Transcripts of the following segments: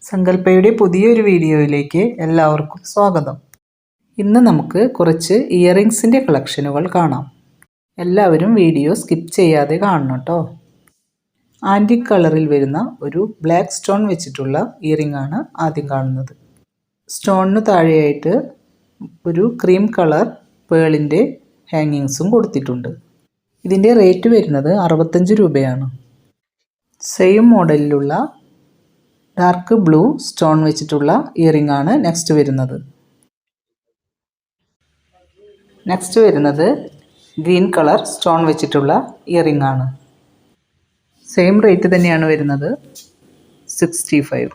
സങ്കല്പയുടെ പുതിയൊരു വീഡിയോയിലേക്ക് എല്ലാവർക്കും സ്വാഗതം. ഇന്ന് നമുക്ക് കുറച്ച് ഇയറിങ്സിൻ്റെ കളക്ഷനുകൾ കാണാം. എല്ലാവരും വീഡിയോ സ്കിപ്പ് ചെയ്യാതെ കാണണം കേട്ടോ. ആൻറ്റിക് കളറിൽ വരുന്ന ഒരു ബ്ലാക്ക് സ്റ്റോൺ വെച്ചിട്ടുള്ള ഇയറിംഗ് ആണ് ആദ്യം കാണുന്നത്. സ്റ്റോണിന് താഴെയായിട്ട് ഒരു ക്രീം കളർ പേളിൻ്റെ ഹാങ്ങിങ്സും കൊടുത്തിട്ടുണ്ട്. ഇതിൻ്റെ റേറ്റ് വരുന്നത് 65 രൂപയാണ്. സെയിം മോഡലിലുള്ള ഡാർക്ക് ബ്ലൂ സ്റ്റോൺ വെച്ചിട്ടുള്ള ഇയറിംഗ് ആണ് നെക്സ്റ്റ് വരുന്നത് ഗ്രീൻ കളർ സ്റ്റോൺ വെച്ചിട്ടുള്ള ഇയറിംഗ് ആണ്. സെയിം റേറ്റ് തന്നെയാണ് വരുന്നത്, 65.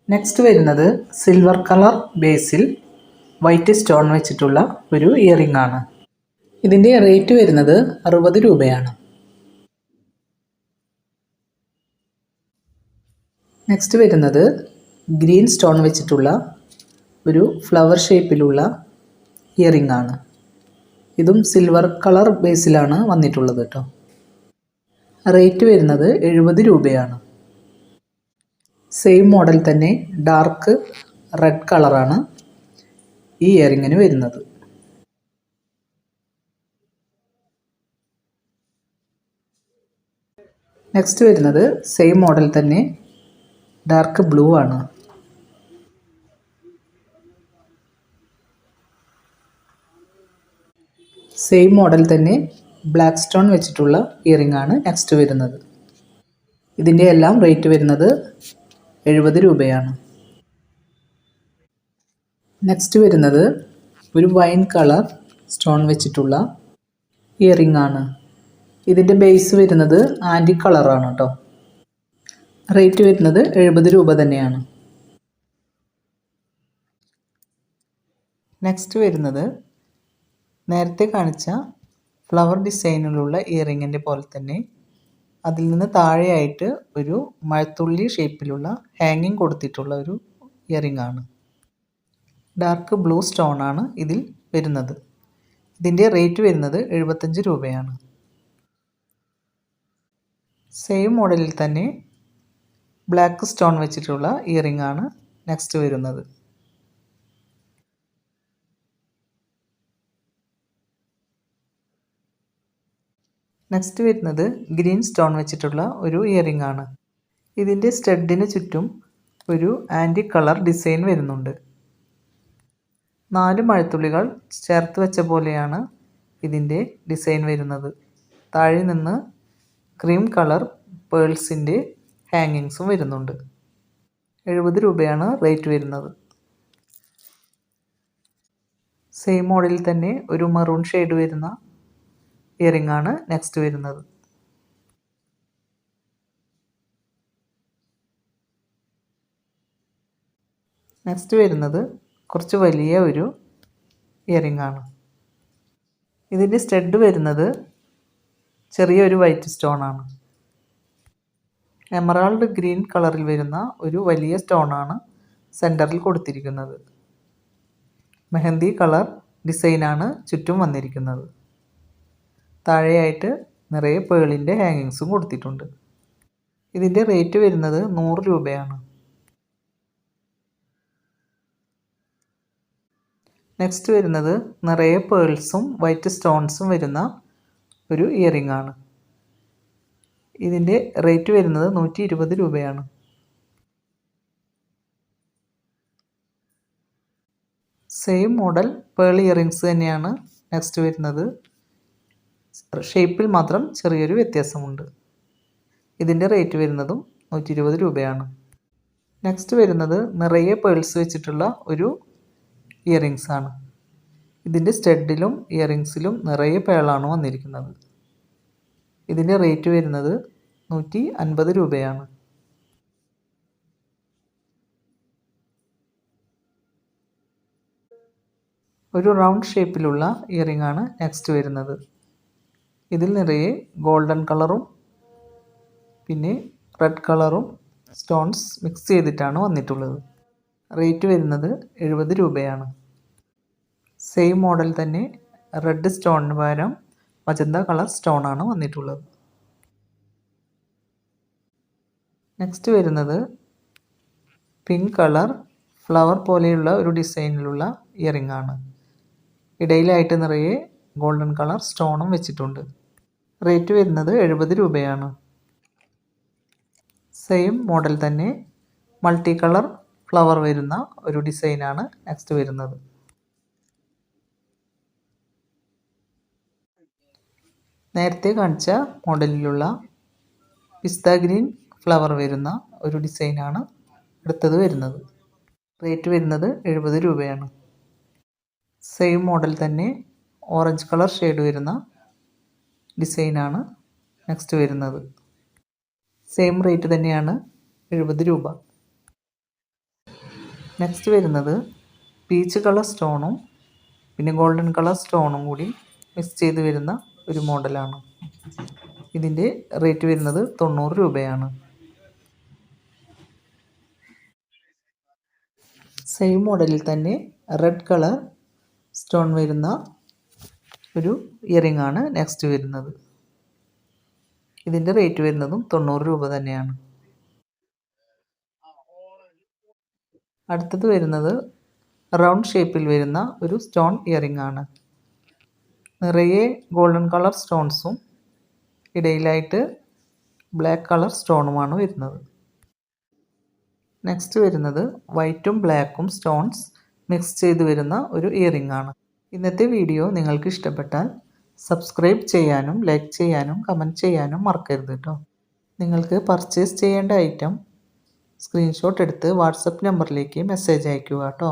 നെക്സ്റ്റ് വരുന്നത് സിൽവർ കളർ ബേസിൽ വൈറ്റ് സ്റ്റോൺ വെച്ചിട്ടുള്ള ഒരു ഇയറിംഗ് ആണ്. ഇതിൻ്റെ റേറ്റ് വരുന്നത് 60 രൂപയാണ്. നെക്സ്റ്റ് വരുന്നത് ഗ്രീൻ സ്റ്റോൺ വെച്ചിട്ടുള്ള ഒരു ഫ്ലവർ ഷേപ്പിലുള്ള ഇയറിംഗ് ആണ്. ഇതും സിൽവർ കളർ ബേസിലാണ് വന്നിട്ടുള്ളത് കേട്ടോ. റേറ്റ് വരുന്നത് 70 രൂപയാണ്. സെയിം മോഡൽ തന്നെ ഡാർക്ക് റെഡ് കളറാണ് ഈ ഇയറിങ്ങിന് വരുന്നത്. നെക്സ്റ്റ് വരുന്നത് സെയിം മോഡൽ തന്നെ ഡാർക്ക് ബ്ലൂ ആണ്. സെയിം മോഡൽ തന്നെ ബ്ലാക്ക് സ്റ്റോൺ വെച്ചിട്ടുള്ള ഇയറിംഗ് ആണ് നെക്സ്റ്റ് വരുന്നത്. ഇതിൻ്റെ എല്ലാം റേറ്റ് വരുന്നത് 70 രൂപയാണ്. നെക്സ്റ്റ് വരുന്നത് ഒരു വൈൻ കളർ സ്റ്റോൺ വെച്ചിട്ടുള്ള ഇയറിംഗ് ആണ്. ഇതിൻ്റെ ബേസ് വരുന്നത് ആൻറ്റിക് കളറാണ് കേട്ടോ. റേറ്റ് വരുന്നത് 70 രൂപ തന്നെയാണ്. നെക്സ്റ്റ് വരുന്നത് നേരത്തെ കാണിച്ച ഫ്ലവർ ഡിസൈനിലുള്ള ഇയറിങ്ങിൻ്റെ പോലെ തന്നെ അതിൽ നിന്ന് താഴെയായിട്ട് ഒരു മഴത്തുള്ളി ഷേപ്പിലുള്ള ഹാങ്ങിങ് കൊടുത്തിട്ടുള്ള ഒരു ഇയറിംഗ് ആണ്. ഡാർക്ക് ബ്ലൂ സ്റ്റോൺ ആണ് ഇതിൽ വരുന്നത്. ഇതിൻ്റെ റേറ്റ് വരുന്നത് 75 രൂപയാണ്. സെയിം മോഡലിൽ തന്നെ ബ്ലാക്ക് സ്റ്റോൺ വെച്ചിട്ടുള്ള ഇയറിംഗ് ആണ് നെക്സ്റ്റ് വരുന്നത്. നെക്സ്റ്റ് വരുന്നത് ഗ്രീൻ സ്റ്റോൺ വെച്ചിട്ടുള്ള ഒരു ഇയറിംഗ് ആണ്. ഇതിൻ്റെ സ്റ്റഡിന് ചുറ്റും ഒരു ആൻറ്റിക് കളർ ഡിസൈൻ വരുന്നുണ്ട്. 4 മഴത്തുള്ളികൾ ചേർത്ത് വെച്ച പോലെയാണ് ഇതിൻ്റെ ഡിസൈൻ വരുന്നത്. താഴെ നിന്ന് ക്രീം കളർ പേൾസിൻ്റെ ഹാങ്ങിങ്സും വരുന്നുണ്ട്. 70 രൂപയാണ് റേറ്റ് വരുന്നത്. സെയിം മോഡലിൽ തന്നെ ഒരു മെറൂൺ ഷെയ്ഡ് വരുന്ന ഇയറിംഗ് ആണ് നെക്സ്റ്റ് വരുന്നത്. നെക്സ്റ്റ് വരുന്നത് കുറച്ച് വലിയ ഒരു ഇയറിംഗ് ആണ്. ഇതിൻ്റെ സ്റ്റഡ് വരുന്നത് ചെറിയൊരു വൈറ്റ് സ്റ്റോൺ ആണ്. എമറാൾഡ് ഗ്രീൻ കളറിൽ വരുന്ന ഒരു വലിയ സ്റ്റോണാണ് സെൻറ്ററിൽ കൊടുത്തിരിക്കുന്നത്. മെഹന്തി കളർ ഡിസൈനാണ് ചുറ്റും വന്നിരിക്കുന്നത്. താഴെയായിട്ട് നിറയെ പേളിൻ്റെ ഹാങ്ങിങ്സും കൊടുത്തിട്ടുണ്ട്. ഇതിൻ്റെ റേറ്റ് വരുന്നത് 100 രൂപയാണ്. നെക്സ്റ്റ് വരുന്നത് നിറയെ പേൾസും വൈറ്റ് സ്റ്റോൺസും വരുന്ന ഒരു ഇയറിംഗ് ആണ്. ഇതിൻ്റെ റേറ്റ് വരുന്നത് 120 രൂപയാണ്. സെയിം മോഡൽ പേൾ ഇയറിങ്സ് തന്നെയാണ് നെക്സ്റ്റ് വരുന്നത്. ഷേപ്പിൽ മാത്രം ചെറിയൊരു വ്യത്യാസമുണ്ട്. ഇതിൻ്റെ റേറ്റ് വരുന്നതും 120 രൂപയാണ്. നെക്സ്റ്റ് വരുന്നത് നിറയെ പേൾസ് വെച്ചിട്ടുള്ള ഒരു ഇയറിങ്സ് ആണ്. ഇതിൻ്റെ സ്റ്റഡിലും ഇയറിങ്സിലും നിറയെ പേളാണ് വന്നിരിക്കുന്നത്. ഇതിൻ്റെ റേറ്റ് വരുന്നത് 150 രൂപയാണ്. ഒരു റൗണ്ട് ഷേപ്പിലുള്ള ഇയറിംഗ് ആണ് നെക്സ്റ്റ് വരുന്നത്. ഇതിൽ നിറയെ ഗോൾഡൻ കളറും പിന്നെ റെഡ് കളറും സ്റ്റോൺസ് മിക്സ് ചെയ്തിട്ടാണ് വന്നിട്ടുള്ളത്. റേറ്റ് വരുന്നത് 70 രൂപയാണ്. സെയിം മോഡൽ തന്നെ റെഡ് സ്റ്റോണിന് പകരം മജന്ത കളർ സ്റ്റോൺ ആണ് വന്നിട്ടുള്ളത്. നെക്സ്റ്റ് വരുന്നത് പിങ്ക് കളർ ഫ്ലവർ പോലെയുള്ള ഒരു ഡിസൈനിലുള്ള ഇയറിംഗ് ആണ്. ഇടയിലായിട്ട് നിറയെ ഗോൾഡൻ കളർ സ്റ്റോണും വെച്ചിട്ടുണ്ട്. റേറ്റ് വരുന്നത് 70 രൂപയാണ്. സെയിം മോഡൽ തന്നെ മൾട്ടി കളർ ഫ്ലവർ വരുന്ന ഒരു ഡിസൈനാണ് നെക്സ്റ്റ് വരുന്നത്. നേരത്തെ കാണിച്ച മോഡലിലുള്ള പിസ്ത ഗ്രീൻ ഫ്ലവർ വരുന്ന ഒരു ഡിസൈനാണ് അടുത്തത് വരുന്നത്. റേറ്റ് വരുന്നത് 70 രൂപയാണ്. സെയിം മോഡൽ തന്നെ ഓറഞ്ച് കളർ ഷെയ്ഡ് വരുന്ന ഡിസൈനാണ് നെക്സ്റ്റ് വരുന്നത്. സെയിം റേറ്റ് തന്നെയാണ് 70 രൂപ. നെക്സ്റ്റ് വരുന്നത് പീച്ച് കളർ സ്റ്റോണും പിന്നെ ഗോൾഡൻ കളർ സ്റ്റോണും കൂടി മിക്സ് ചെയ്ത് വരുന്ന ഒരു മോഡലാണ്. ഇതിൻ്റെ റേറ്റ് വരുന്നത് 90 രൂപയാണ്. സെയിം മോഡലിൽ തന്നെ റെഡ് കളർ സ്റ്റോൺ വരുന്ന ഒരു ഇയറിംഗ് ആണ് നെക്സ്റ്റ് വരുന്നത്. ഇതിൻ്റെ റേറ്റ് വരുന്നതും 90 രൂപ തന്നെയാണ്. അടുത്തത് വരുന്നത് റൗണ്ട് ഷേപ്പിൽ വരുന്ന ഒരു സ്റ്റോൺ ഇയറിംഗ് ആണ്. നിറയെ ഗോൾഡൻ കളർ സ്റ്റോൺസും ഇടയിലായിട്ട് ബ്ലാക്ക് കളർ സ്റ്റോണുമാണ് വരുന്നത്. നെക്സ്റ്റ് വരുന്നത് വൈറ്റും ബ്ലാക്കും സ്റ്റോൺസ് മിക്സ് ചെയ്ത് വരുന്ന ഒരു ഇയറിംഗ് ആണ്. ഇന്നത്തെ വീഡിയോ നിങ്ങൾക്ക് ഇഷ്ടപ്പെട്ടാൽ സബ്സ്ക്രൈബ് ചെയ്യാനും ലൈക്ക് ചെയ്യാനും കമൻറ്റ് ചെയ്യാനും മറക്കരുത് കേട്ടോ. നിങ്ങൾക്ക് പർച്ചേസ് ചെയ്യേണ്ട ഐറ്റം സ്ക്രീൻഷോട്ട് എടുത്ത് വാട്സപ്പ് നമ്പറിലേക്ക് മെസ്സേജ് അയയ്ക്കുക കേട്ടോ.